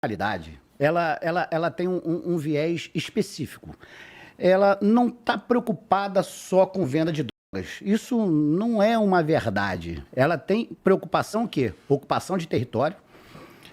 realidade, ela tem um viés específico. Ela não está preocupada só com venda de drogas. Isso não é uma verdade. Ela tem preocupação o quê? Ocupação de território,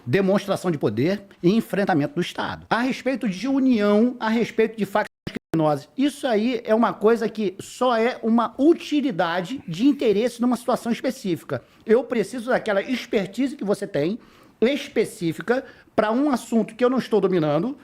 demonstração de poder e enfrentamento do Estado. A respeito de união, a respeito de facções criminosas, isso aí é uma coisa que só é uma utilidade de interesse numa situação específica. Eu preciso daquela expertise que você tem, específica, para um assunto que eu não estou dominando,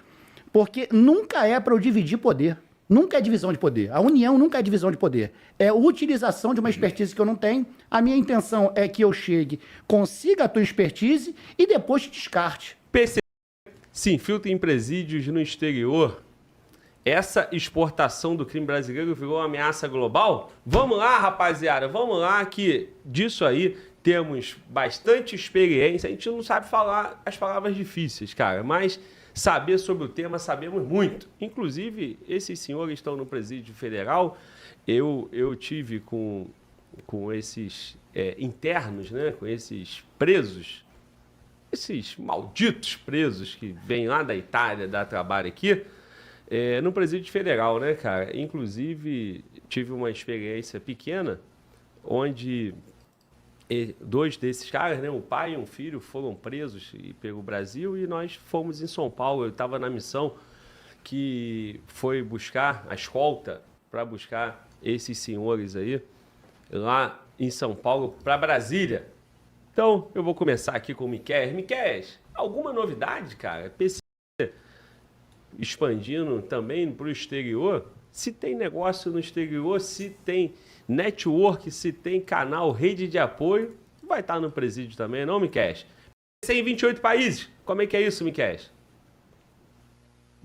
porque nunca é para eu dividir poder. Nunca é divisão de poder. A união nunca é divisão de poder. É utilização de uma expertise que eu não tenho. A minha intenção é que eu chegue, consiga a tua expertise e depois te descarte. PCC se infiltra em presídios no exterior. Essa exportação do crime brasileiro virou uma ameaça global? Vamos lá, rapaziada. Vamos lá que disso aí temos bastante experiência. A gente não sabe falar as palavras difíceis, cara, mas saber sobre o tema, sabemos muito. Inclusive, esses senhores estão no presídio federal. Eu tive com esses internos, né? Com esses presos, esses malditos presos que vêm lá da Itália dar trabalho aqui, no presídio federal, né, cara? Inclusive, tive uma experiência pequena onde dois desses caras, né, um pai e um filho, foram presos pelo Brasil e nós fomos em São Paulo. Eu estava na missão que foi buscar a escolta para buscar esses senhores aí lá em São Paulo para Brasília. Então, eu vou começar aqui com o Miquel. Miquel, alguma novidade, cara? PC expandindo também para o exterior? Se tem negócio no exterior, se tem network, se tem canal, rede de apoio, vai estar no presídio também, não, Miquel? Em 28 países. Como é que é isso, Miquel?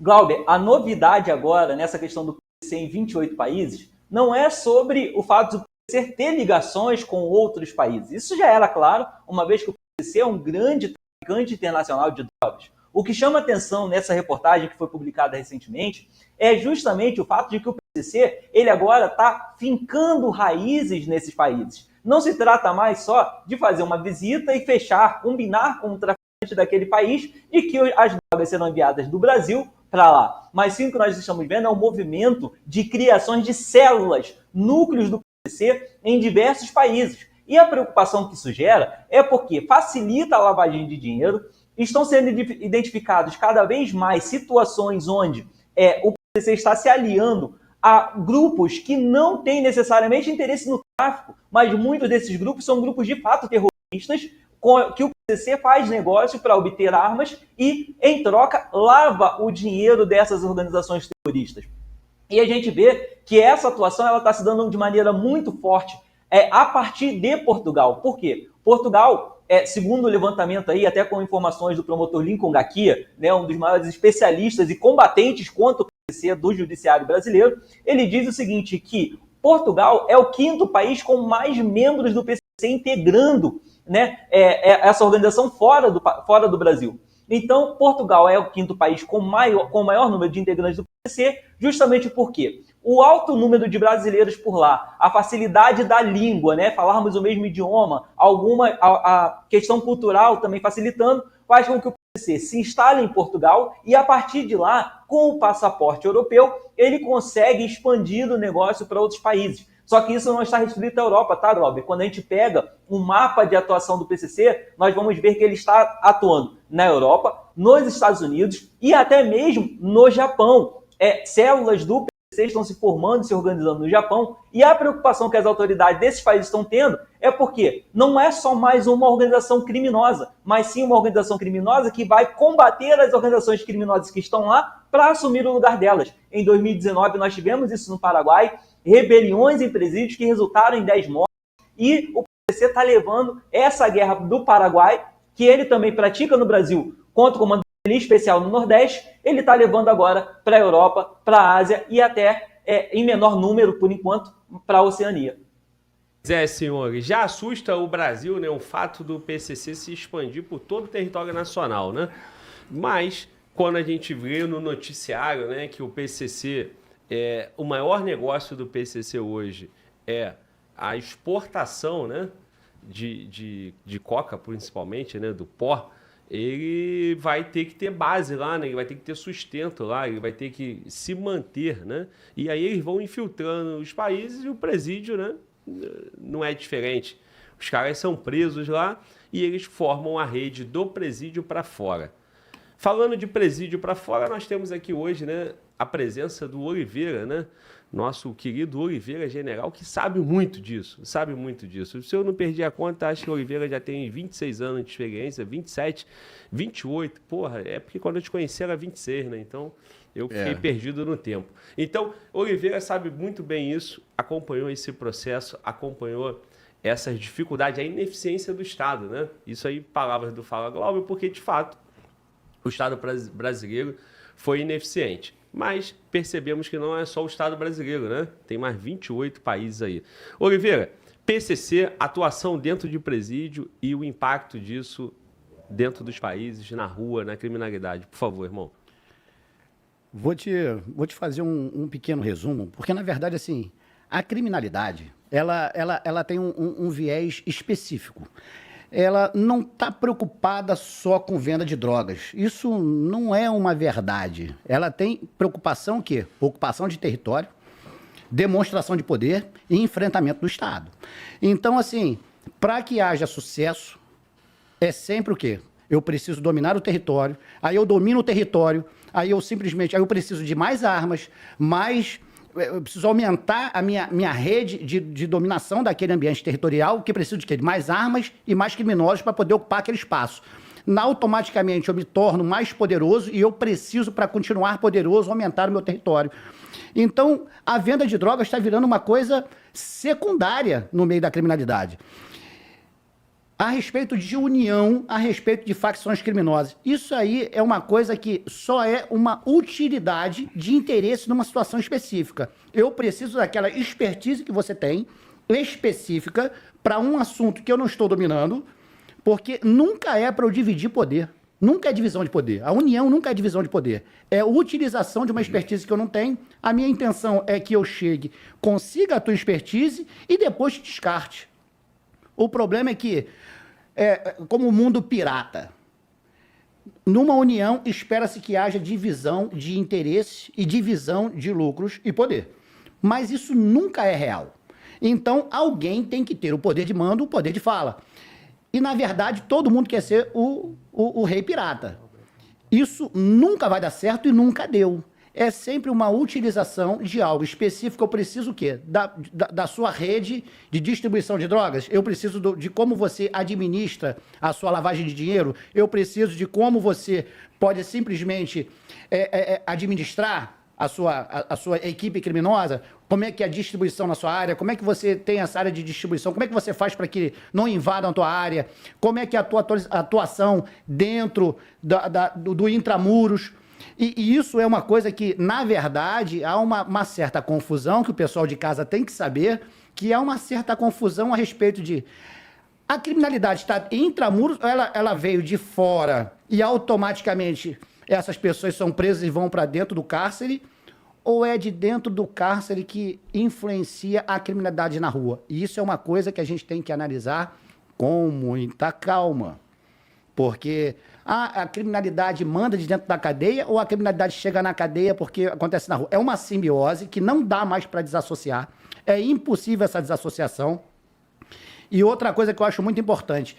Glauber, a novidade agora nessa questão do PCC em 28 países não é sobre o fato do PCC ter ligações com outros países. Isso já era claro, uma vez que o PCC é um grande traficante internacional de drogas. O que chama atenção nessa reportagem que foi publicada recentemente é justamente o fato de que o PCC ele agora está fincando raízes nesses países. Não se trata mais só de fazer uma visita e fechar, combinar com o traficante daquele país de que as drogas serão enviadas do Brasil para lá. Mas sim, o que nós estamos vendo é um movimento de criações de células, núcleos do PCC em diversos países. E a preocupação que isso gera é porque facilita a lavagem de dinheiro. Estão sendo identificados cada vez mais situações onde o PCC está se aliando a grupos que não têm necessariamente interesse no tráfico, mas muitos desses grupos são grupos de fato terroristas, que o PCC faz negócio para obter armas e, em troca, lava o dinheiro dessas organizações terroristas. E a gente vê que essa atuação está se dando de maneira muito forte a partir de Portugal. Por quê? Portugal, segundo o levantamento aí, até com informações do promotor Lincoln Gaquia, né, um dos maiores especialistas e combatentes contra o PCC do judiciário brasileiro, ele diz o seguinte, que Portugal é o 5º país com mais membros do PCC integrando, né, essa organização fora do Brasil. Então, Portugal é o 5º país com maior número de integrantes do PCC, justamente porque o alto número de brasileiros por lá, a facilidade da língua, né, falarmos o mesmo idioma, a questão cultural também facilitando, faz com que o PCC se instale em Portugal e, a partir de lá, com o passaporte europeu, ele consegue expandir o negócio para outros países. Só que isso não está restrito à Europa, tá, Glauber? Quando a gente pega um mapa de atuação do PCC, nós vamos ver que ele está atuando na Europa, nos Estados Unidos e até mesmo no Japão. Células do PCC estão se formando, se organizando no Japão, e a preocupação que as autoridades desses países estão tendo é porque não é só mais uma organização criminosa, mas sim uma organização criminosa que vai combater as organizações criminosas que estão lá para assumir o lugar delas. Em 2019, nós tivemos isso no Paraguai, rebeliões em presídios que resultaram em 10 mortes, e o PCC está levando essa guerra do Paraguai, que ele também pratica no Brasil, contra o Comando Especial no Nordeste, ele está levando agora para a Europa, para a Ásia e até, em menor número, por enquanto, para a Oceania. Senhores, já assusta o Brasil, né, o fato do PCC se expandir por todo o território nacional, né? Mas, quando a gente vê no noticiário, né, que o PCC, o maior negócio do PCC hoje é a exportação, né, de coca, principalmente, né, do pó, ele vai ter que ter base lá, né? Ele vai ter que ter sustento lá, ele vai ter que se manter, né? E aí eles vão infiltrando os países e o presídio, né? Não é diferente. Os caras são presos lá e eles formam a rede do presídio para fora. Falando de presídio para fora, nós temos aqui hoje, né, a presença do Oliveira, né? Nosso querido Oliveira General, que sabe muito disso, sabe muito disso. Se eu não perdi a conta, acho que o Oliveira já tem 26 anos de experiência, 27, 28, porra, é porque quando eu te conheci era 26, né? Então, eu fiquei perdido no tempo. Então, Oliveira sabe muito bem isso, acompanhou esse processo, acompanhou essas dificuldades, a ineficiência do Estado, né? Isso aí, palavras do Fala Glóbal, porque, de fato, o Estado brasileiro foi ineficiente. Mas percebemos que não é só o Estado brasileiro, né? Tem mais 28 países aí. Oliveira, PCC, atuação dentro de presídio e o impacto disso dentro dos países, na rua, na criminalidade. Por favor, irmão. Vou te fazer um pequeno resumo, porque, na verdade, assim, a criminalidade, ela tem um viés específico. Ela não está preocupada só com venda de drogas. Isso não é uma verdade. Ela tem preocupação o quê? Ocupação de território, demonstração de poder e enfrentamento do Estado. Então, assim, para que haja sucesso, é sempre o quê? Eu preciso dominar o território, aí eu domino o território, aí eu preciso de mais armas, eu preciso aumentar a minha rede de dominação daquele ambiente territorial, que preciso de quê? De mais armas e mais criminosos para poder ocupar aquele espaço. Automaticamente eu me torno mais poderoso e eu preciso, para continuar poderoso, aumentar o meu território. Então, a venda de drogas está virando uma coisa secundária no meio da criminalidade. A respeito de união, a respeito de facções criminosas. Isso aí é uma coisa que só é uma utilidade de interesse numa situação específica. Eu preciso daquela expertise que você tem, específica, para um assunto que eu não estou dominando, porque nunca é para eu dividir poder. Nunca é divisão de poder. A união nunca é divisão de poder. É utilização de uma expertise que eu não tenho. A minha intenção é que eu chegue, consiga a tua expertise e depois te descarte. O problema é que, como o mundo pirata, numa união espera-se que haja divisão de interesse e divisão de lucros e poder. Mas isso nunca é real. Então, alguém tem que ter o poder de mando, o poder de fala. E, na verdade, todo mundo quer ser o rei pirata. Isso nunca vai dar certo e nunca deu. É sempre uma utilização de algo específico. Eu preciso o quê? Da sua rede de distribuição de drogas. Eu preciso de como você administra a sua lavagem de dinheiro. Eu preciso de como você pode simplesmente administrar a sua equipe criminosa. Como é que é a distribuição na sua área? Como é que você tem essa área de distribuição? Como é que você faz para que não invadam a tua área? Como é que é a tua atuação dentro do intramuros? E isso é uma coisa que, na verdade, há uma certa confusão que o pessoal de casa tem que saber, que há uma certa confusão a respeito de... A criminalidade está intramuros, ela veio de fora e automaticamente essas pessoas são presas e vão para dentro do cárcere, ou é de dentro do cárcere que influencia a criminalidade na rua? E isso é uma coisa que a gente tem que analisar com muita calma. Porque a criminalidade manda de dentro da cadeia ou a criminalidade chega na cadeia porque acontece na rua? É uma simbiose que não dá mais para desassociar. É impossível essa desassociação. E outra coisa que eu acho muito importante,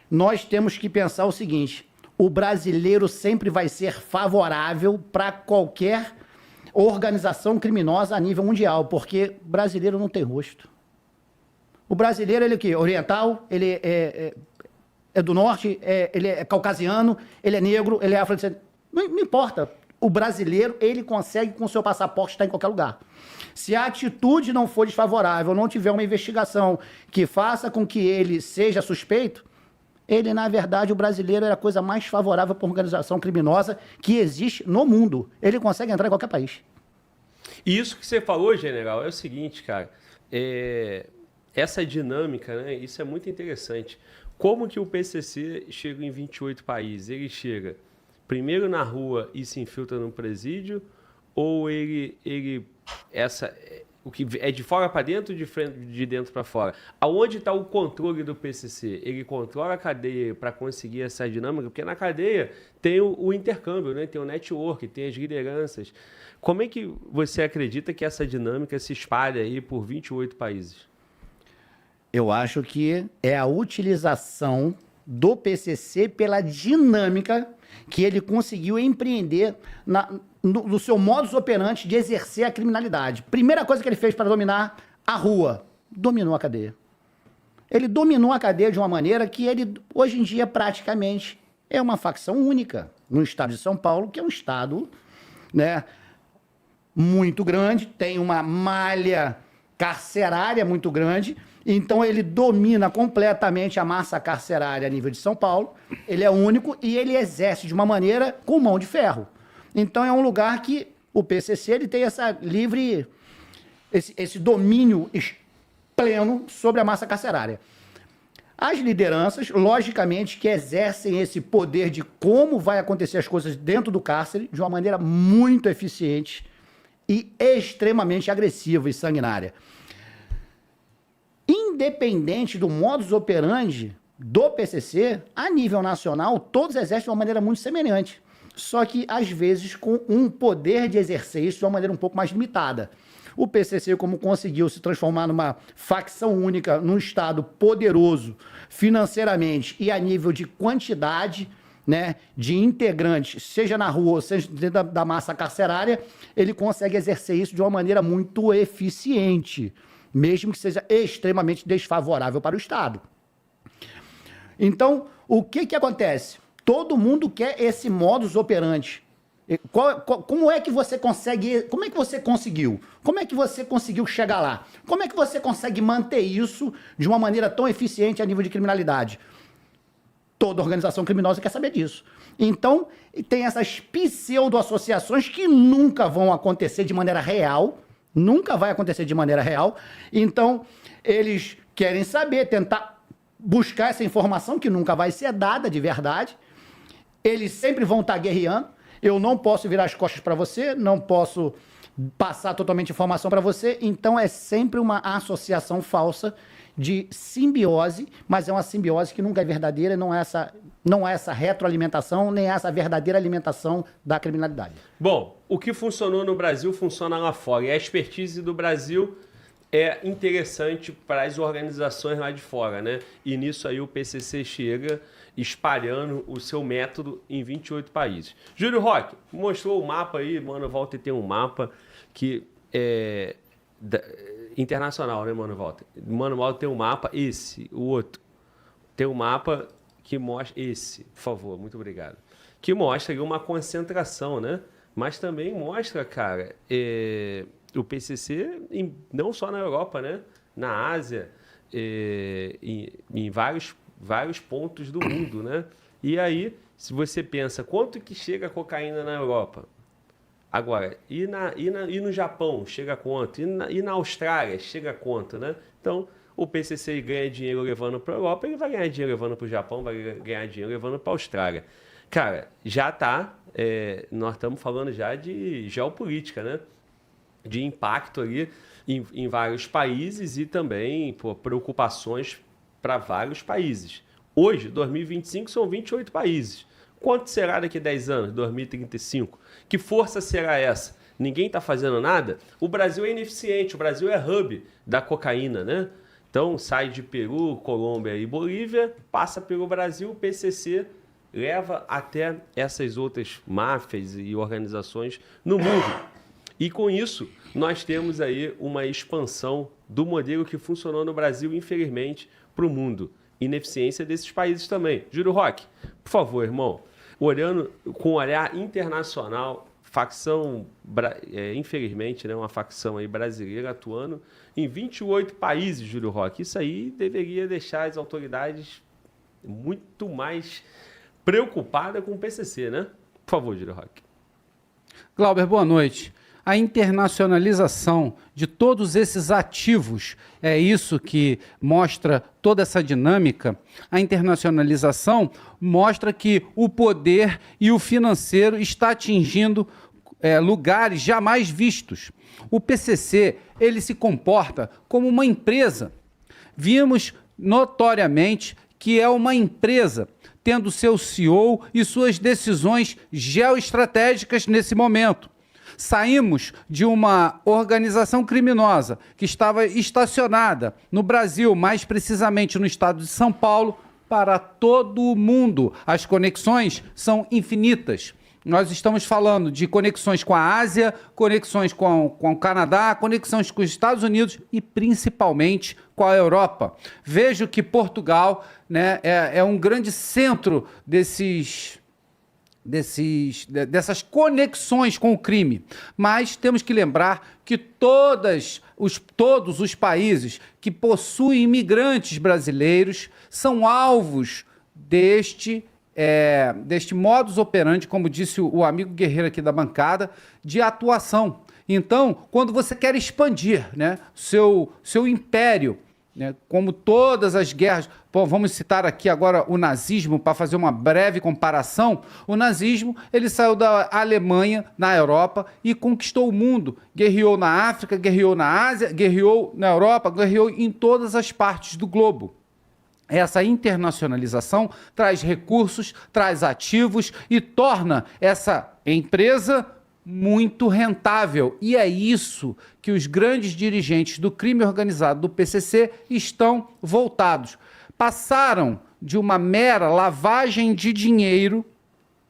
nós temos que pensar o seguinte: o brasileiro sempre vai ser favorável para qualquer organização criminosa a nível mundial, porque o brasileiro não tem rosto. O brasileiro, ele é o quê? Oriental, ele é do norte, ele é caucasiano, ele é negro, ele é afrodescendente. Não importa. O brasileiro, ele consegue, com o seu passaporte, estar em qualquer lugar. Se a atitude não for desfavorável, não tiver uma investigação que faça com que ele seja suspeito, ele, na verdade, o brasileiro é a coisa mais favorável para uma organização criminosa que existe no mundo. Ele consegue entrar em qualquer país. E isso que você falou, general, é o seguinte, cara. Essa dinâmica, né? Isso é muito interessante. Como que o PCC chega em 28 países? Ele chega primeiro na rua e se infiltra no presídio? Ou O que é de fora para dentro, de dentro para fora. Aonde está o controle do PCC? Ele controla a cadeia para conseguir essa dinâmica, porque na cadeia tem o intercâmbio, né? Tem o network, tem as lideranças. Como é que você acredita que essa dinâmica se espalha aí por 28 países? Eu acho que é a utilização do PCC pela dinâmica que ele conseguiu empreender no seu modus operandi de exercer a criminalidade. Primeira coisa que ele fez para dominar a rua, dominou a cadeia. Ele dominou a cadeia de uma maneira que ele, hoje em dia, praticamente é uma facção única no estado de São Paulo, que é um estado, né, muito grande, tem uma malha carcerária muito grande, então ele domina completamente a massa carcerária a nível de São Paulo, ele é único e ele exerce de uma maneira com mão de ferro. Então é um lugar que o PCC ele tem essa livre, esse domínio pleno sobre a massa carcerária. As lideranças, logicamente, que exercem esse poder de como vai acontecer as coisas dentro do cárcere de uma maneira muito eficiente e extremamente agressiva e sanguinária. Independente do modus operandi do PCC, a nível nacional, todos exercem de uma maneira muito semelhante. Só que, às vezes, com um poder de exercer isso de uma maneira um pouco mais limitada. O PCC, como conseguiu se transformar numa facção única, num Estado poderoso financeiramente e a nível de quantidade, né, de integrantes, seja na rua ou seja dentro da massa carcerária, ele consegue exercer isso de uma maneira muito eficiente, mesmo que seja extremamente desfavorável para o Estado. Então, o que acontece? Todo mundo quer esse modus operandi. Como é que você consegue? Como é que você conseguiu? Como é que você conseguiu chegar lá? Como é que você consegue manter isso de uma maneira tão eficiente a nível de criminalidade? Toda organização criminosa quer saber disso. Então, tem essas pseudo-associações que nunca vão acontecer de maneira real, nunca vai acontecer de maneira real. Então, eles querem saber, tentar buscar essa informação que nunca vai ser dada de verdade. Eles sempre vão estar guerreando. Eu não posso virar as costas para você, não posso passar totalmente informação para você. Então, é sempre uma associação falsa de simbiose, mas é uma simbiose que nunca é verdadeira, não é essa retroalimentação, nem essa verdadeira alimentação da criminalidade. Bom, o que funcionou no Brasil funciona lá fora. E a expertise do Brasil é interessante para as organizações lá de fora, né? E nisso aí o PCC chega espalhando o seu método em 28 países. Júlio Roque mostrou o mapa aí, Mano Walter tem um mapa que é internacional, né, Mano Walter? Mano Walter tem um mapa, esse, o outro. Tem um mapa que mostra, esse, por favor, muito obrigado. Que mostra aí uma concentração, né? Mas também mostra, cara, o PCC não só na Europa, né? Na Ásia, em vários pontos do mundo, né? E aí, se você pensa, quanto que chega a cocaína na Europa? Agora, e no Japão chega a quanto? E na Austrália chega a quanto, né? Então, o PCC ganha dinheiro levando para a Europa, ele vai ganhar dinheiro levando para o Japão, vai ganhar dinheiro levando para a Austrália. Cara, já tá, nós estamos falando já de geopolítica, né? De impacto ali em vários países e também preocupações para vários países. Hoje, 2025, são 28 países. Quanto será daqui a 10 anos, 2035? Que força será essa? Ninguém está fazendo nada? O Brasil é ineficiente, o Brasil é hub da cocaína, né? Então, sai de Peru, Colômbia e Bolívia, passa pelo Brasil, o PCC leva até essas outras máfias e organizações no mundo. E com isso, nós temos aí uma expansão do modelo que funcionou no Brasil, infelizmente, para o mundo. Ineficiência desses países também. Júlio Roque, por favor, irmão, olhando com um olhar internacional, facção, infelizmente, né, uma facção aí brasileira atuando em 28 países, Júlio Roque. Isso aí deveria deixar as autoridades muito mais preocupadas com o PCC, né? Por favor, Júlio Roque. Glauber, boa noite. A internacionalização de todos esses ativos, é isso que mostra toda essa dinâmica. A internacionalização mostra que o poder e o financeiro está atingindo lugares jamais vistos. O PCC, ele se comporta como uma empresa. Vimos notoriamente que é uma empresa, tendo seu CEO e suas decisões geoestratégicas nesse momento. Saímos de uma organização criminosa que estava estacionada no Brasil, mais precisamente no estado de São Paulo, para todo o mundo. As conexões são infinitas. Nós estamos falando de conexões com a Ásia, conexões com o Canadá, conexões com os Estados Unidos e principalmente com a Europa. Vejo que Portugal, né, é um grande centro dessas conexões com o crime. Mas temos que lembrar que todos os países que possuem imigrantes brasileiros são alvos deste modus operandi, como disse o amigo Guerreiro aqui da bancada, de atuação. Então, quando você quer expandir, né, seu império, né, como todas as guerras, vamos citar aqui agora o nazismo para fazer uma breve comparação. O nazismo, ele saiu da Alemanha na Europa e conquistou o mundo, guerreou na África, guerreou na Ásia, guerreou na Europa, guerreou em todas as partes do globo. Essa internacionalização traz recursos, traz ativos e torna essa empresa muito rentável. E é isso que os grandes dirigentes do crime organizado do PCC estão voltados. Passaram de uma mera lavagem de dinheiro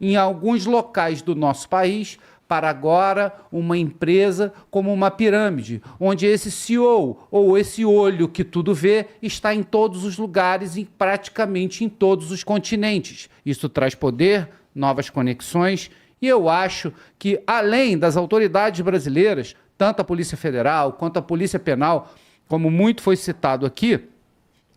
em alguns locais do nosso país para agora uma empresa como uma pirâmide, onde esse CEO ou esse olho que tudo vê está em todos os lugares e praticamente em todos os continentes. Isso traz poder, novas conexões e eu acho que além das autoridades brasileiras, tanto a Polícia Federal quanto a Polícia Penal, como muito foi citado aqui,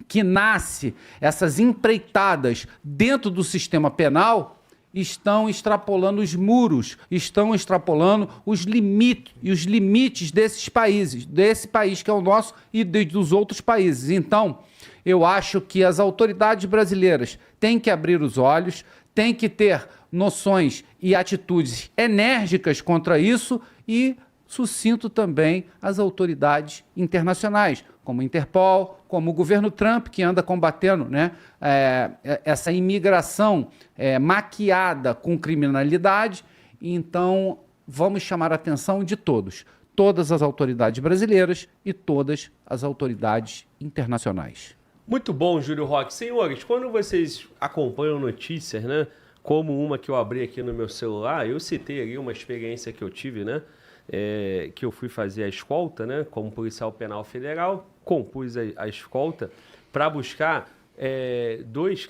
que nasce essas empreitadas dentro do sistema penal, estão extrapolando os muros, estão extrapolando os limites desses países, desse país que é o nosso e dos outros países. Então, eu acho que as autoridades brasileiras têm que abrir os olhos, têm que ter noções e atitudes enérgicas contra isso e sucinto também as autoridades internacionais, como a Interpol, como o governo Trump, que anda combatendo, né, essa imigração maquiada com criminalidade. Então, vamos chamar a atenção de todas as autoridades brasileiras e todas as autoridades internacionais. Muito bom, Júlio Roque. Senhores, quando vocês acompanham notícias, né, como uma que eu abri aqui no meu celular, eu citei ali uma experiência que eu tive, né, que eu fui fazer a escolta, né, como policial penal federal, compus a escolta para buscar dois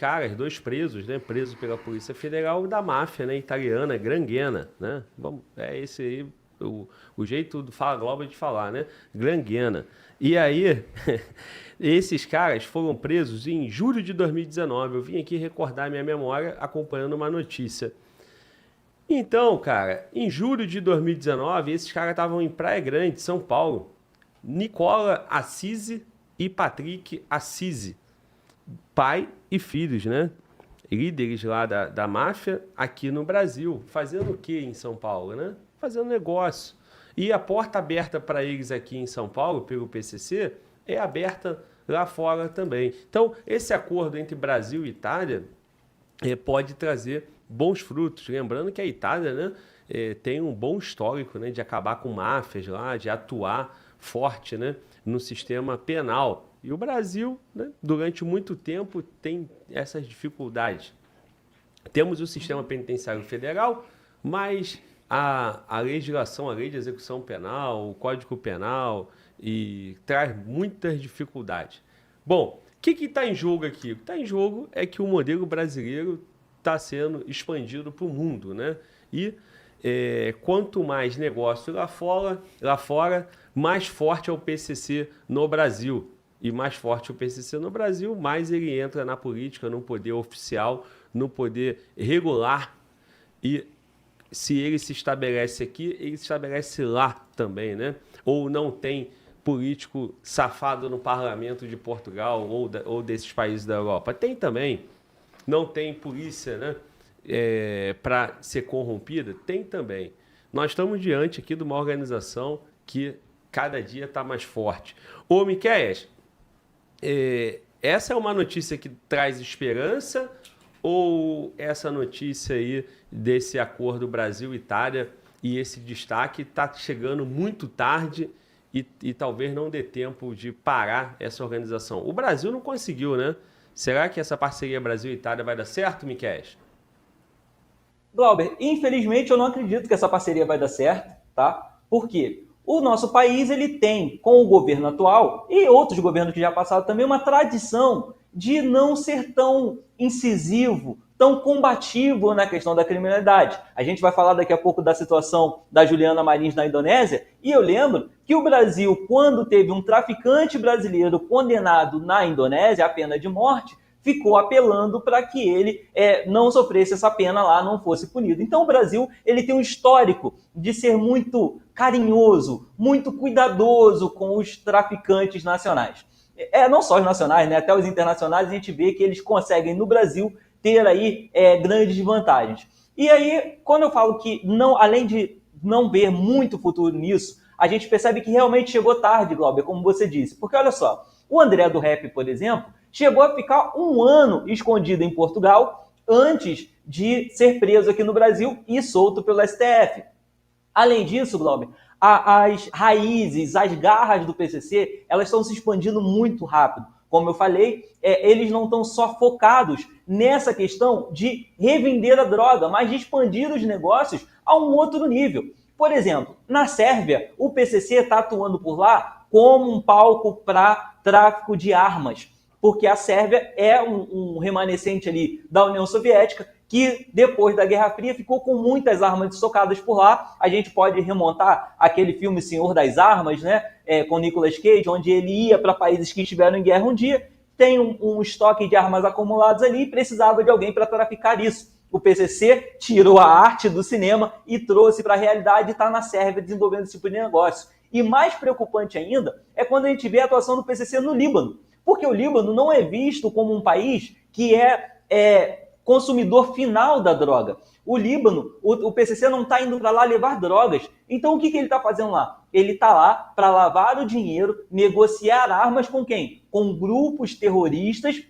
presos, né, presos pela Polícia Federal da máfia, né, italiana, Granghena, né, esse aí, o jeito do Fala Globo de falar, né, Granghena. E aí, esses caras foram presos em julho de 2019, eu vim aqui recordar minha memória acompanhando uma notícia. Então, cara, em julho de 2019, esses caras estavam em Praia Grande, São Paulo. Nicola Assisi e Patrick Assisi, pai e filhos, né? Líderes lá da máfia aqui no Brasil. Fazendo o que em São Paulo, né? Fazendo negócio. E a porta aberta para eles aqui em São Paulo, pelo PCC, é aberta lá fora também. Então, esse acordo entre Brasil e Itália pode trazer bons frutos. Lembrando que a Itália, né, tem um bom histórico, né, de acabar com máfias lá, de atuar forte, né, no sistema penal. E o Brasil, né, durante muito tempo, tem essas dificuldades. Temos o sistema penitenciário federal, mas a legislação, a lei de execução penal, o Código Penal, e traz muitas dificuldades. Bom, o que está em jogo aqui? O que está em jogo é que o modelo brasileiro está sendo expandido para o mundo, né? E quanto mais negócio lá fora, mais forte é o PCC no Brasil. E mais forte o PCC no Brasil, mais ele entra na política, no poder oficial, no poder regular. E se ele se estabelece aqui, ele se estabelece lá também, né? Ou não tem político safado no parlamento de Portugal ou desses países da Europa. Tem também. Não tem polícia, né, para ser corrompida? Tem também. nós estamos diante aqui de uma organização que cada dia está mais forte. Ô, Miqueias, essa é uma notícia que traz esperança ou essa notícia aí desse acordo Brasil-Itália e esse destaque está chegando muito tarde e talvez não dê tempo de parar essa organização? O Brasil não conseguiu, né? Será que essa parceria Brasil-Itália vai dar certo, Miqueias? Glauber, infelizmente eu não acredito que essa parceria vai dar certo, tá? Por quê? O nosso país ele tem, com o governo atual e outros governos que já passaram também, uma tradição de não ser tão incisivo, tão combativo na questão da criminalidade. A gente vai falar daqui a pouco da situação da Juliana Marins na Indonésia, e eu lembro que o Brasil, quando teve um traficante brasileiro condenado na Indonésia à pena de morte, ficou apelando para que ele não sofresse essa pena lá, não fosse punido. Então o Brasil ele tem um histórico de ser muito carinhoso, muito cuidadoso com os traficantes nacionais. Não só os nacionais, né? Até os internacionais, a gente vê que eles conseguem no Brasil ter aí grandes vantagens. E aí, quando eu falo que, não, além de não ver muito futuro nisso, a gente percebe que realmente chegou tarde, Glauber, como você disse. Porque olha só, o André do Rap, por exemplo, chegou a ficar 1 ano escondido em Portugal antes de ser preso aqui no Brasil e solto pelo STF. Além disso, Glauber, as raízes, as garras do PCC, elas estão se expandindo muito rápido. Como eu falei, eles não estão só focados nessa questão de revender a droga, mas de expandir os negócios a um outro nível. Por exemplo, na Sérvia, o PCC está atuando por lá como um palco para tráfico de armas, porque a Sérvia é um remanescente ali da União Soviética, que depois da Guerra Fria ficou com muitas armas estocadas por lá. A gente pode remontar aquele filme Senhor das Armas, né, com Nicolas Cage, onde ele ia para países que estiveram em guerra um dia, tem um estoque de armas acumuladas ali e precisava de alguém para traficar isso. O PCC tirou a arte do cinema e trouxe para a realidade e está na Sérvia desenvolvendo esse tipo de negócio. E mais preocupante ainda é quando a gente vê a atuação do PCC no Líbano, porque o Líbano não é visto como um país que é consumidor final da droga. O Líbano, o PCC não está indo para lá levar drogas. Então o que ele está fazendo lá? Ele está lá para lavar o dinheiro, negociar armas com quem? Com grupos terroristas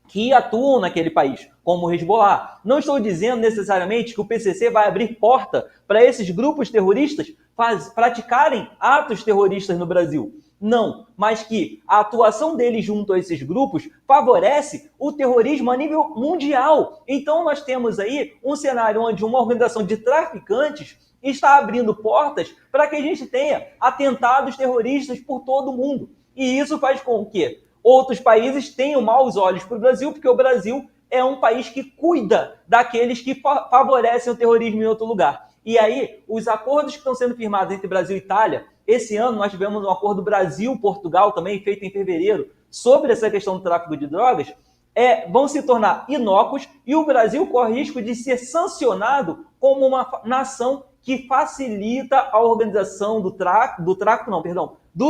que atuam naquele país, como o Hezbollah. Não estou dizendo necessariamente que o PCC vai abrir porta para esses grupos terroristas praticarem atos terroristas no Brasil. Não, mas que a atuação deles junto a esses grupos favorece o terrorismo a nível mundial. Então nós temos aí um cenário onde uma organização de traficantes está abrindo portas para que a gente tenha atentados terroristas por todo o mundo. E isso faz com que outros países tenham maus olhos para o Brasil, porque o Brasil é um país que cuida daqueles que favorecem o terrorismo em outro lugar. E aí, os acordos que estão sendo firmados entre Brasil e Itália, esse ano nós tivemos um acordo Brasil-Portugal também, feito em fevereiro, sobre essa questão do tráfico de drogas, vão se tornar inócuos e o Brasil corre risco de ser sancionado como uma nação que facilita a organização do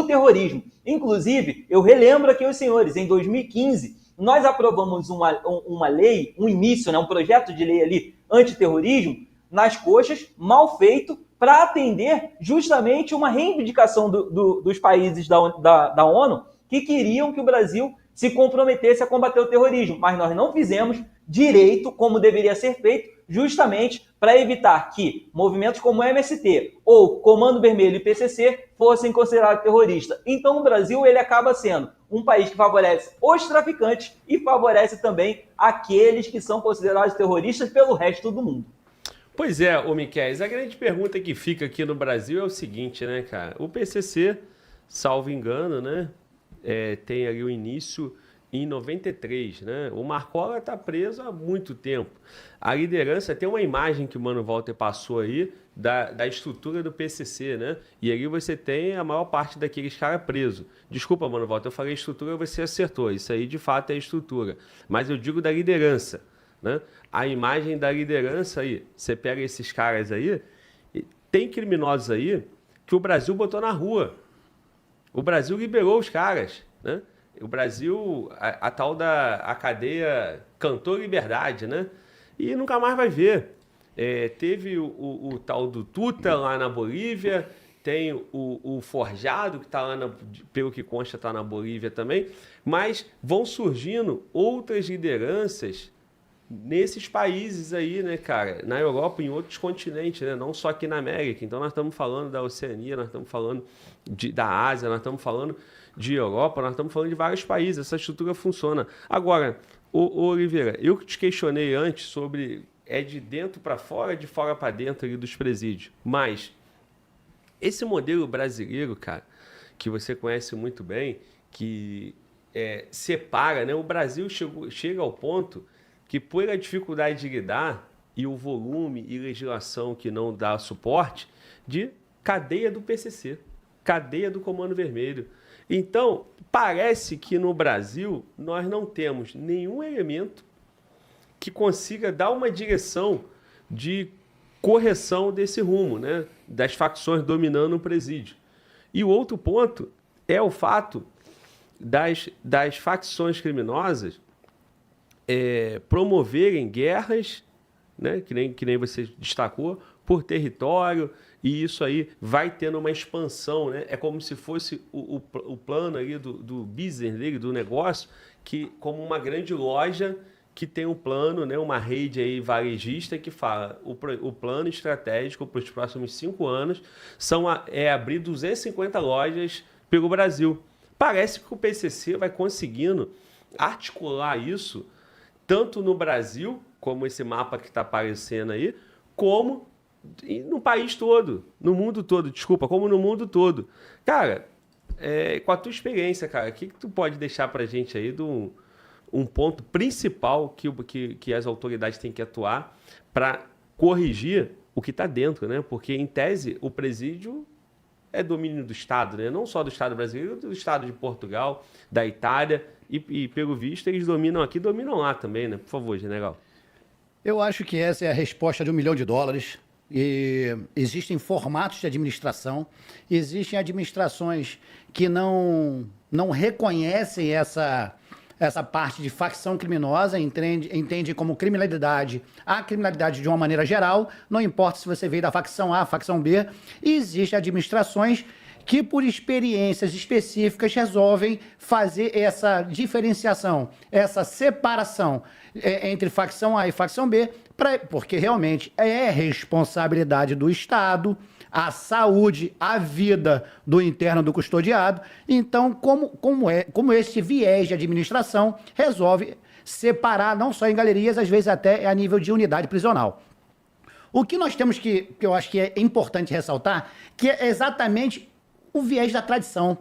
terrorismo. Inclusive, eu relembro aqui aos senhores, em 2015, nós aprovamos uma lei, um início, um projeto de lei ali antiterrorismo, nas coxas, mal feito, para atender justamente uma reivindicação dos países da ONU que queriam que o Brasil se comprometesse a combater o terrorismo. Mas nós não fizemos direito como deveria ser feito, justamente para evitar que movimentos como o MST ou Comando Vermelho e PCC fossem considerados terroristas. Então o Brasil ele acaba sendo um país que favorece os traficantes e favorece também aqueles que são considerados terroristas pelo resto do mundo. Pois é, ô Miqueias, a grande pergunta que fica aqui no Brasil é o seguinte, né, cara? O PCC, salvo engano, né, tem ali o início em 93, né? O Marcola está preso há muito tempo. A liderança, tem uma imagem que o Mano Walter passou aí da estrutura do PCC, né? E ali você tem a maior parte daqueles caras presos. Desculpa, Mano Walter, eu falei estrutura, você acertou. Isso aí, de fato, é estrutura. Mas eu digo da liderança, né? A imagem da liderança aí, você pega esses caras aí, tem criminosos aí que o Brasil botou na rua. O Brasil liberou os caras, né? O Brasil, a tal da cadeia cantou liberdade, né? E nunca mais vai ver. Teve o tal do Tuta lá na Bolívia, tem o Forjado, que está lá, pelo que consta, está na Bolívia também, mas vão surgindo outras lideranças nesses países aí, né, cara? Na Europa e em outros continentes, né? Não só aqui na América. Então, nós estamos falando da Oceania, nós estamos falando da Ásia, nós estamos falando de Europa, nós estamos falando de vários países. Essa estrutura funciona. Agora, ô Oliveira, eu que te questionei antes sobre de dentro para fora, de fora para dentro ali dos presídios. Mas esse modelo brasileiro, cara, que você conhece muito bem, que separa, né? O Brasil chega ao ponto que, por a dificuldade de lidar e o volume e legislação que não dá suporte, de cadeia do PCC, cadeia do Comando Vermelho. Então, parece que no Brasil nós não temos nenhum elemento que consiga dar uma direção de correção desse rumo, né? Das facções dominando o presídio. E o outro ponto é o fato das facções criminosas promoverem guerras, né, que nem você destacou, por território, e isso aí vai tendo uma expansão, né? É como se fosse o plano ali do business dele, do negócio, que como uma grande loja que tem um plano, né, uma rede aí varejista que fala o plano estratégico para os próximos 5 anos é abrir 250 lojas pelo Brasil. Parece que o PCC vai conseguindo articular isso tanto no Brasil, como esse mapa que está aparecendo aí, como no país todo, no mundo todo, como no mundo todo. Cara, com a tua experiência, cara, o que tu pode deixar pra gente aí de um ponto principal que as autoridades têm que atuar para corrigir o que está dentro, né? Porque, em tese, o presídio é domínio do Estado, né? Não só do Estado brasileiro, do Estado de Portugal, da Itália, e pelo visto eles dominam aqui, dominam lá também, né? Por favor, general. Eu acho que essa é a resposta de $1 milhão. E existem formatos de administração, existem administrações que não reconhecem essa parte de facção criminosa, entende como criminalidade, a criminalidade de uma maneira geral, não importa se você veio da facção A, facção B, e existem administrações que, por experiências específicas, resolvem fazer essa diferenciação, essa separação entre facção A e facção B, porque realmente é responsabilidade do Estado a saúde, a vida do interno do custodiado. Então, como esse viés de administração resolve separar, não só em galerias, às vezes até a nível de unidade prisional. O que nós temos que eu acho que é importante ressaltar, que é exatamente o viés da tradição.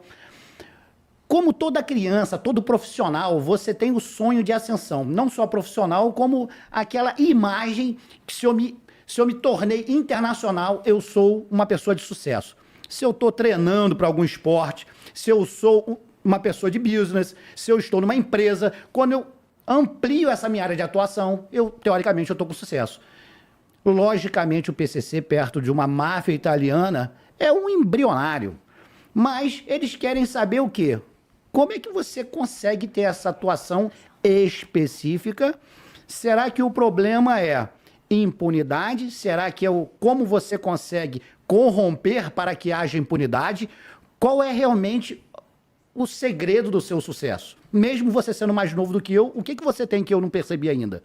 Como toda criança, todo profissional, você tem o sonho de ascensão. Não só profissional, como aquela imagem que se eu me tornei internacional, eu sou uma pessoa de sucesso. Se eu estou treinando para algum esporte, se eu sou uma pessoa de business, se eu estou numa empresa, quando eu amplio essa minha área de atuação, teoricamente, eu estou com sucesso. Logicamente, o PCC, perto de uma máfia italiana, é um embrionário. Mas eles querem saber o quê? Como é que você consegue ter essa atuação específica? Será que o problema é impunidade? Será que como você consegue corromper para que haja impunidade? Qual é realmente o segredo do seu sucesso? Mesmo você sendo mais novo do que eu, o que você tem que eu não percebi ainda?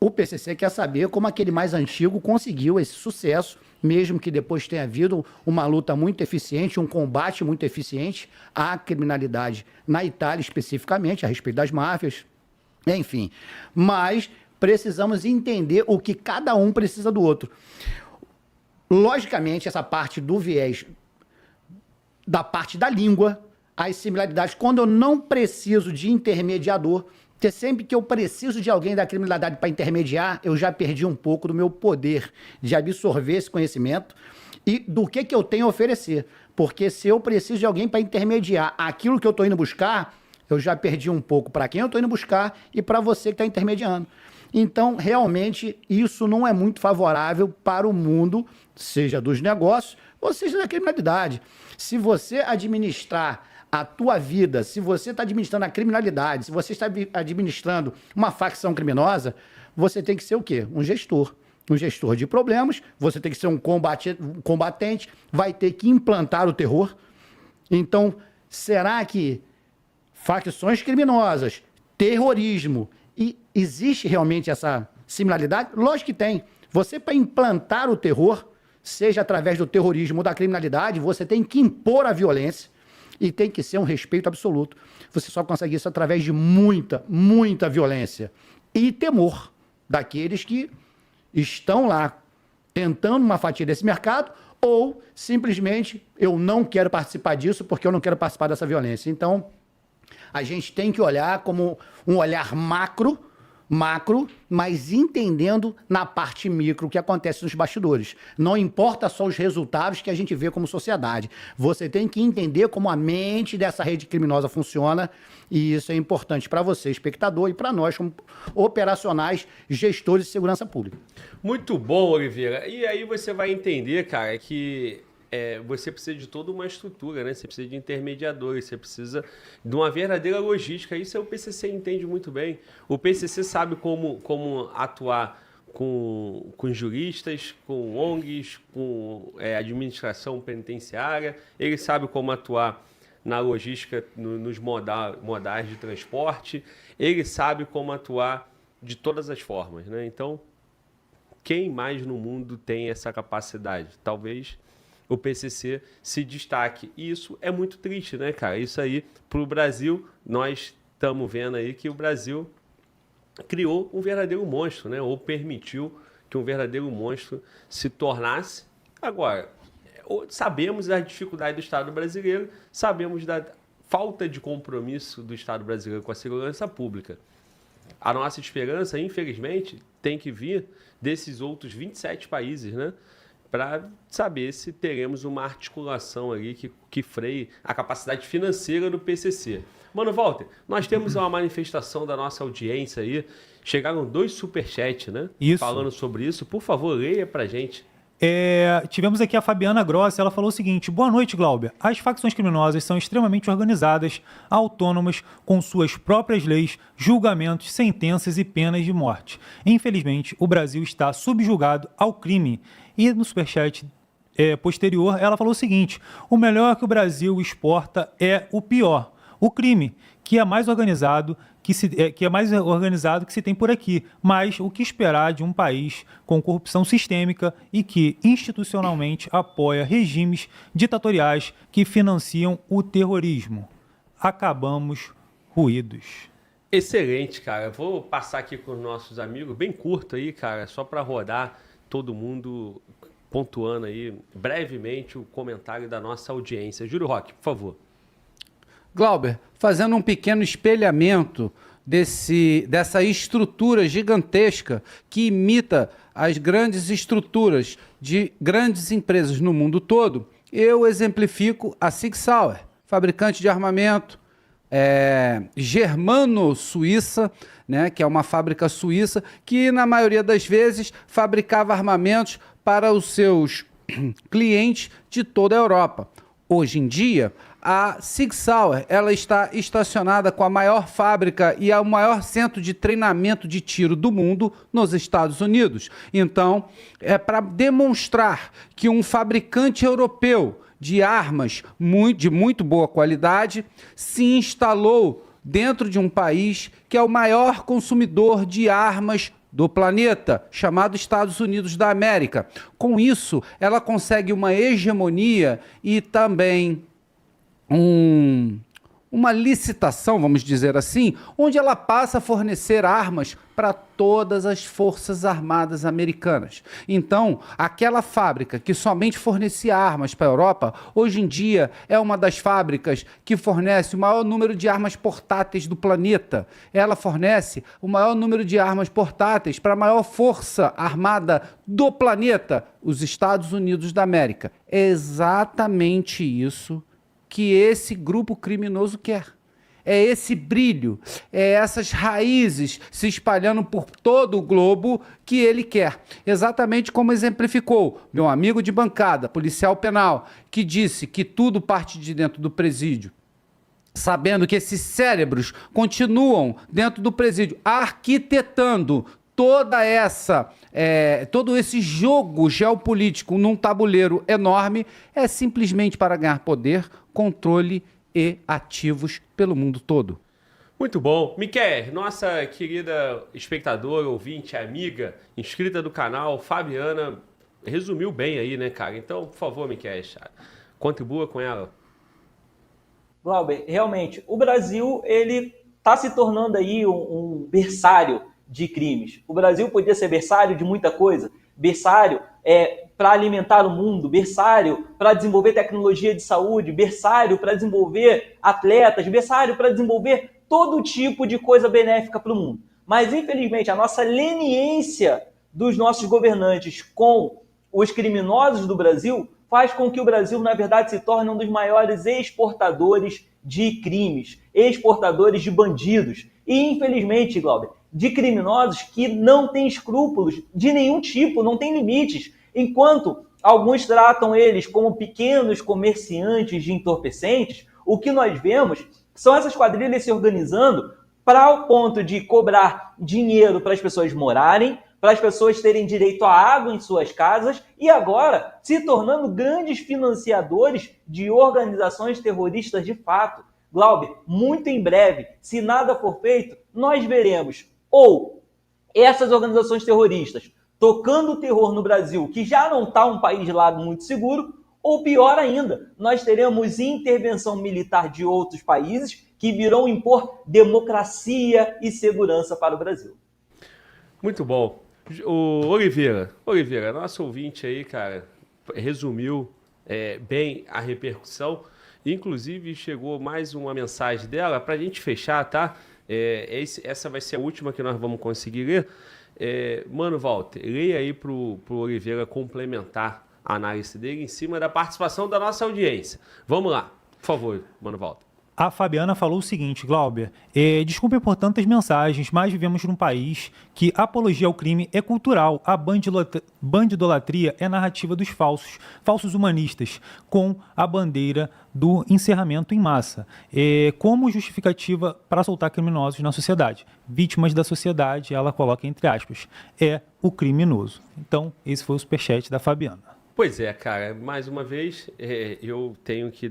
O PCC quer saber como aquele mais antigo conseguiu esse sucesso, mesmo que depois tenha havido uma luta muito eficiente, um combate muito eficiente à criminalidade na Itália especificamente, a respeito das máfias, enfim. Mas precisamos entender o que cada um precisa do outro. Logicamente, essa parte do viés, da parte da língua, as similaridades, quando eu não preciso de intermediador, porque sempre que eu preciso de alguém da criminalidade para intermediar, eu já perdi um pouco do meu poder de absorver esse conhecimento e do que eu tenho a oferecer. Porque se eu preciso de alguém para intermediar aquilo que eu estou indo buscar, eu já perdi um pouco para quem eu estou indo buscar e para você que está intermediando. Então, realmente, isso não é muito favorável para o mundo, seja dos negócios ou seja da criminalidade. Se você administrar a tua vida, se você está administrando a criminalidade, se você está administrando uma facção criminosa, você tem que ser o quê? Um gestor. Um gestor de problemas, você tem que ser um combatente, vai ter que implantar o terror. Então, será que facções criminosas, terrorismo, e existe realmente essa similaridade? Lógico que tem. Você, para implantar o terror, seja através do terrorismo ou da criminalidade, você tem que impor a violência e tem que ser um respeito absoluto. Você só consegue isso através de muita, muita violência e temor daqueles que estão lá tentando uma fatia desse mercado ou simplesmente eu não quero participar disso porque eu não quero participar dessa violência. Então, a gente tem que olhar como um olhar macro, mas entendendo na parte micro o que acontece nos bastidores. Não importa só os resultados que a gente vê como sociedade. Você tem que entender como a mente dessa rede criminosa funciona e isso é importante para você, espectador, e para nós, como operacionais, gestores de segurança pública. Muito bom, Oliveira. E aí você vai entender, cara, que você precisa de toda uma estrutura, né? Você precisa de intermediadores, você precisa de uma verdadeira logística. Isso o PCC entende muito bem. O PCC sabe como atuar com juristas, com ONGs, com administração penitenciária. Ele sabe como atuar na logística, nos modais de transporte. Ele sabe como atuar de todas as formas, né? Então, quem mais no mundo tem essa capacidade? Talvez o PCC se destaque. E isso é muito triste, né, cara? Isso aí, para o Brasil, nós estamos vendo aí que o Brasil criou um verdadeiro monstro, né? Ou permitiu que um verdadeiro monstro se tornasse. Agora, sabemos da dificuldade do Estado brasileiro, sabemos da falta de compromisso do Estado brasileiro com a segurança pública. A nossa esperança, infelizmente, tem que vir desses outros 27 países, né? Para saber se teremos uma articulação ali que freie a capacidade financeira do PCC. Mano, Walter, nós temos uma manifestação da nossa audiência aí. Chegaram 2 superchats, né? Isso. Falando sobre isso. Por favor, leia pra gente. Tivemos aqui a Fabiana Grossi, ela falou o seguinte: boa noite, Glauber. As facções criminosas são extremamente organizadas, autônomas, com suas próprias leis, julgamentos, sentenças e penas de morte. Infelizmente, o Brasil está subjugado ao crime. E no superchat posterior, ela falou o seguinte: o melhor que o Brasil exporta é o pior, o crime, que é mais organizado que se tem por aqui, mas o que esperar de um país com corrupção sistêmica e que institucionalmente apoia regimes ditatoriais que financiam o terrorismo? Acabamos ruídos. Excelente, cara. Vou passar aqui com os nossos amigos, bem curto aí, cara, só para rodar todo mundo pontuando aí brevemente o comentário da nossa audiência. Júlio Roque, por favor. Glauber, fazendo um pequeno espelhamento dessa estrutura gigantesca que imita as grandes estruturas de grandes empresas no mundo todo, eu exemplifico a Sig Sauer, fabricante de armamento germano-suíça, né, que é uma fábrica suíça que, na maioria das vezes, fabricava armamentos para os seus clientes de toda a Europa. Hoje em dia, a Sig Sauer, ela está estacionada com a maior fábrica e o maior centro de treinamento de tiro do mundo nos Estados Unidos. Então, é para demonstrar que um fabricante europeu de armas de muito boa qualidade se instalou dentro de um país que é o maior consumidor de armas do planeta, chamado Estados Unidos da América. Com isso, ela consegue uma hegemonia e também uma licitação, vamos dizer assim, onde ela passa a fornecer armas para todas as forças armadas americanas. Então, aquela fábrica que somente fornecia armas para a Europa, hoje em dia é uma das fábricas que fornece o maior número de armas portáteis do planeta. Ela fornece o maior número de armas portáteis para a maior força armada do planeta, os Estados Unidos da América. É exatamente isso que esse grupo criminoso quer. É esse brilho, é essas raízes se espalhando por todo o globo que ele quer. Exatamente como exemplificou meu amigo de bancada, policial penal, que disse que tudo parte de dentro do presídio, sabendo que esses cérebros continuam dentro do presídio, arquitetando todo esse jogo geopolítico num tabuleiro enorme é simplesmente para ganhar poder, controle e ativos pelo mundo todo. Muito bom. Miquel, nossa querida espectadora, ouvinte, amiga, inscrita do canal, Fabiana, resumiu bem aí, né, cara? Então, por favor, Miquel, contribua com ela. Glauber, realmente, o Brasil, ele está se tornando aí um berçário de crimes. O Brasil podia ser berçário de muita coisa. Berçário para alimentar o mundo, berçário para desenvolver tecnologia de saúde, berçário para desenvolver atletas, berçário para desenvolver todo tipo de coisa benéfica para o mundo. Mas, infelizmente, a nossa leniência dos nossos governantes com os criminosos do Brasil faz com que o Brasil, na verdade, se torne um dos maiores exportadores de crimes, exportadores de bandidos. E, infelizmente, Glauber, de criminosos que não têm escrúpulos de nenhum tipo, não têm limites. Enquanto alguns tratam eles como pequenos comerciantes de entorpecentes, o que nós vemos são essas quadrilhas se organizando para o ponto de cobrar dinheiro para as pessoas morarem, para as pessoas terem direito à água em suas casas e agora se tornando grandes financiadores de organizações terroristas de fato. Glauber, muito em breve, se nada for feito, nós veremos ou essas organizações terroristas tocando o terror no Brasil, que já não está um país lá muito seguro, ou pior ainda, nós teremos intervenção militar de outros países que virão impor democracia e segurança para o Brasil. Muito bom. O Oliveira, nosso ouvinte aí, cara, resumiu bem a repercussão. Inclusive, chegou mais uma mensagem dela para a gente fechar, tá? Essa vai ser a última que nós vamos conseguir ler. Mano Walter, leia aí pro Oliveira complementar a análise dele em cima da participação da nossa audiência. Vamos lá, por favor, Mano Walter. A Fabiana falou o seguinte, Glauber, desculpe por tantas mensagens, mas vivemos num país que a apologia ao crime é cultural, a bandidolatria é a narrativa dos falsos humanistas, com a bandeira do encerramento em massa, como justificativa para soltar criminosos na sociedade. Vítimas da sociedade, ela coloca entre aspas, é o criminoso. Então, esse foi o superchat da Fabiana. Pois é, cara, mais uma vez eu tenho que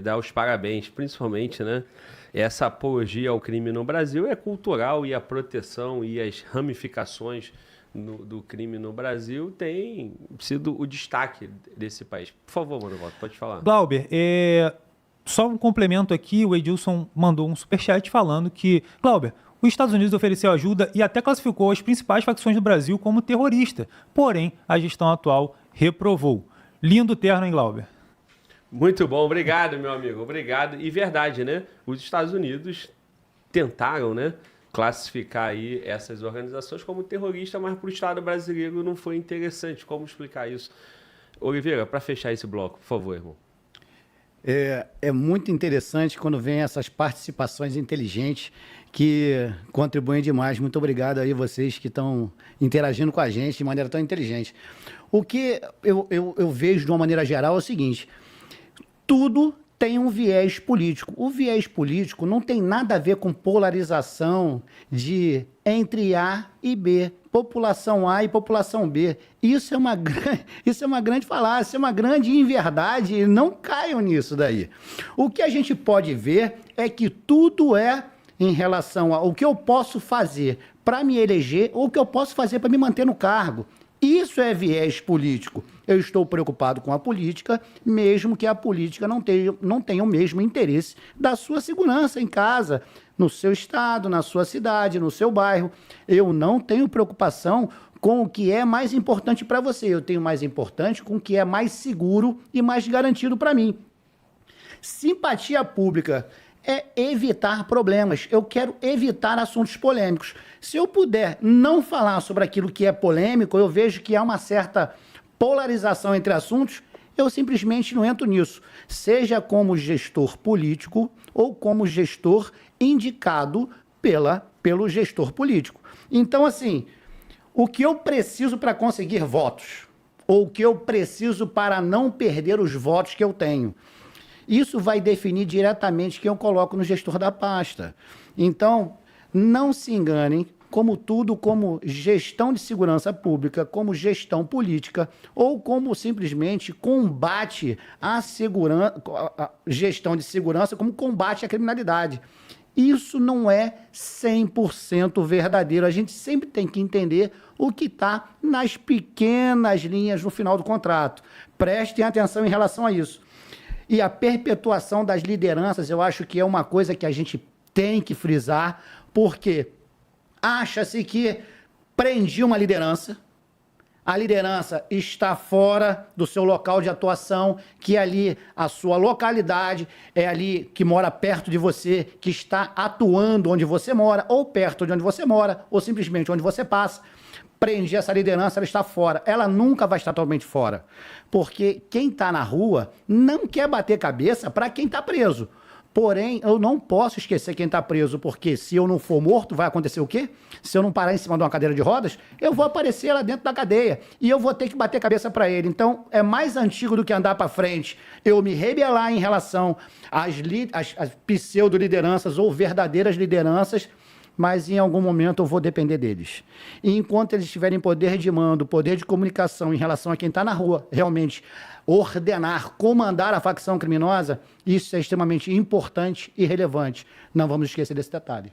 dar os parabéns, principalmente, né? Essa apologia ao crime no Brasil é cultural e a proteção e as ramificações do crime no Brasil tem sido o destaque desse país. Por favor, Mano Walter, pode falar. Glauber, só um complemento aqui, o Edilson mandou um superchat falando que, Glauber, os Estados Unidos ofereceu ajuda e até classificou as principais facções do Brasil como terrorista, porém a gestão atual reprovou. Lindo terno, hein, Glauber? Muito bom, obrigado, meu amigo, obrigado. E verdade, né? Os Estados Unidos tentaram, né, classificar aí essas organizações como terrorista, mas para o Estado brasileiro não foi interessante. Como explicar isso? Oliveira, para fechar esse bloco, por favor, irmão. É muito interessante quando vem essas participações inteligentes que contribuem demais. Muito obrigado aí vocês que estão interagindo com a gente de maneira tão inteligente. O que eu vejo de uma maneira geral é o seguinte: tudo tem um viés político. O viés político não tem nada a ver com polarização entre A e B, população A e população B. Isso é uma grande falácia, é uma grande inverdade, não caiam nisso daí. O que a gente pode ver é que tudo é em relação ao que eu posso fazer para me eleger ou o que eu posso fazer para me manter no cargo. Isso é viés político. Eu estou preocupado com a política, mesmo que a política não tenha o mesmo interesse da sua segurança em casa, no seu estado, na sua cidade, no seu bairro. Eu não tenho preocupação com o que é mais importante para você. Eu tenho mais importante com o que é mais seguro e mais garantido para mim. Simpatia pública é evitar problemas. Eu quero evitar assuntos polêmicos. Se eu puder não falar sobre aquilo que é polêmico, eu vejo que há uma certa polarização entre assuntos, eu simplesmente não entro nisso. Seja como gestor político ou como gestor indicado pelo gestor político. Então, assim, o que eu preciso para conseguir votos, ou o que eu preciso para não perder os votos que eu tenho, isso vai definir diretamente quem eu coloco no gestor da pasta. Então, não se enganem como tudo, como gestão de segurança pública, como gestão política, ou como simplesmente combate à segurança, gestão de segurança, como combate à criminalidade. Isso não é 100% verdadeiro. A gente sempre tem que entender o que está nas pequenas linhas no final do contrato. Prestem atenção em relação a isso. E a perpetuação das lideranças, eu acho que é uma coisa que a gente tem que frisar, porque acha-se que prendi uma liderança, a liderança está fora do seu local de atuação, que é ali a sua localidade, é ali que mora perto de você, que está atuando onde você mora, ou perto de onde você mora, ou simplesmente onde você passa. Prendi essa liderança, ela está fora. Ela nunca vai estar totalmente fora. Porque quem está na rua não quer bater cabeça para quem está preso. Porém, eu não posso esquecer quem está preso, porque se eu não for morto, vai acontecer o quê? Se eu não parar em cima de uma cadeira de rodas, eu vou aparecer lá dentro da cadeia e eu vou ter que bater cabeça para ele. Então, é mais antigo do que andar para frente eu me rebelar em relação às pseudo-lideranças ou verdadeiras lideranças, mas em algum momento eu vou depender deles. E enquanto eles tiverem poder de mando, poder de comunicação em relação a quem está na rua, realmente ordenar, comandar a facção criminosa, isso é extremamente importante e relevante. Não vamos esquecer desse detalhe.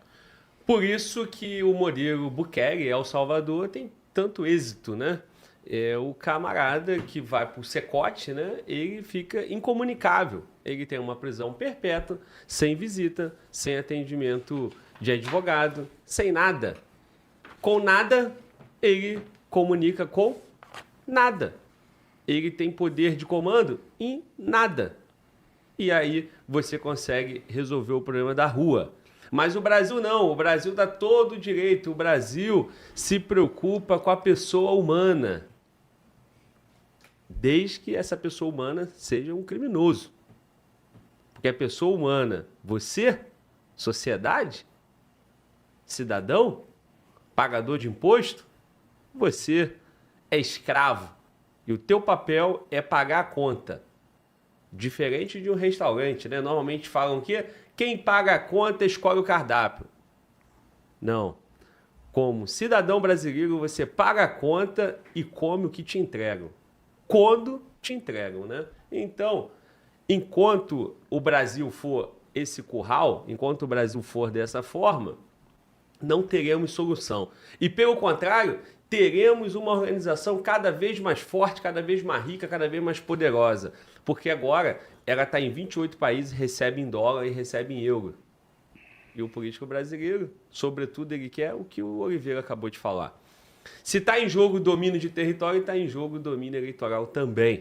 Por isso que o modelo Bukele, El Salvador, tem tanto êxito, né? É o camarada que vai pro secote, né? Ele fica incomunicável. Ele tem uma prisão perpétua, sem visita, sem atendimento de advogado, sem nada. Com nada, ele comunica com nada. Ele tem poder de comando em nada. E aí você consegue resolver o problema da rua. Mas o Brasil não, o Brasil dá todo o direito, o Brasil se preocupa com a pessoa humana. Desde que essa pessoa humana seja um criminoso. Porque a pessoa humana, você, sociedade, cidadão, pagador de imposto, você é escravo. E o teu papel é pagar a conta. Diferente de um restaurante, né? Normalmente falam que quem paga a conta escolhe o cardápio. Não. Como cidadão brasileiro, você paga a conta e come o que te entregam. Quando te entregam, né? Então, enquanto o Brasil for esse curral, enquanto o Brasil for dessa forma, não teremos solução. E, pelo contrário, teremos uma organização cada vez mais forte, cada vez mais rica, cada vez mais poderosa. Porque agora ela está em 28 países, recebe em dólar e recebe em euro. E o político brasileiro, sobretudo, ele quer o que o Oliveira acabou de falar. Se está em jogo o domínio de território, está em jogo o domínio eleitoral também.